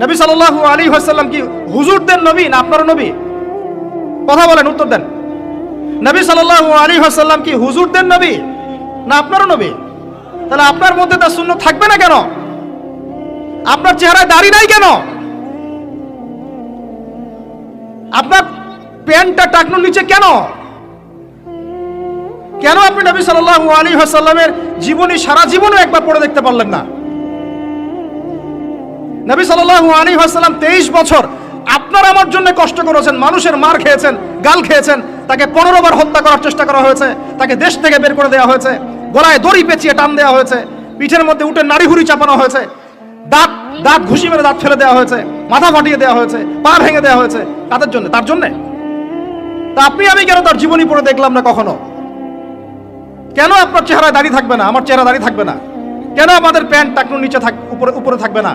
নবী সাল্লাল্লাহু আলাইহি ওয়াসাল্লাম কি হুজুরদের নবী না আপনার নবী? কথা বলেন, উত্তর দেন। নবী সাল্লাল্লাহু আলাইহি ওয়াসাল্লাম কি হুজুরদের নবী না আপনারও নবী? তাহলে আপনার মধ্যে তার সুন্নাত থাকবে না কেন? আপনার চেহারায় দাড়ি নাই কেন? আপনার প্যান্টটা টাকনুর নিচে কেন? কেন আপনি নবী সাল্লাল্লাহু আলাইহি ওয়াসাল্লামের জীবনী সারা জীবনও একবার পড়ে দেখতে পারলেন না? নবী সাল্লাল্লাহু আলাইহি ওয়াসাল্লাম 23 বছর আপনার আমার জন্য কষ্ট করেছেন, মানুষের মার খেয়েছেন, গাল খেয়েছেন, তাকে 15 বার হত্যা করার চেষ্টা করা হয়েছে, তাকে দেশ থেকে বের করে দেওয়া হয়েছে, গলায় দড়ি পেঁচিয়ে টান দেওয়া হয়েছে, পিঠের মধ্যে উঠে নাড়িভুড়ি চাপানো হয়েছে, দাঁত ঘুষি মেরে দাঁত ফেলে দেওয়া হয়েছে, মাথা ফাটিয়ে দেওয়া হয়েছে, পা ভেঙে দেওয়া হয়েছে। তাদের জন্য, তার জন্য। তা আপনি আমি কেন তার জীবনী পড়ে দেখলাম না কখনো? কেন আপনার চেহারায় দাড়ি থাকবে না, আমার চেহারা দাড়ি থাকবে না? কেন আমাদের প্যান্ট টাকনুর নিচে উপরে থাকবে না?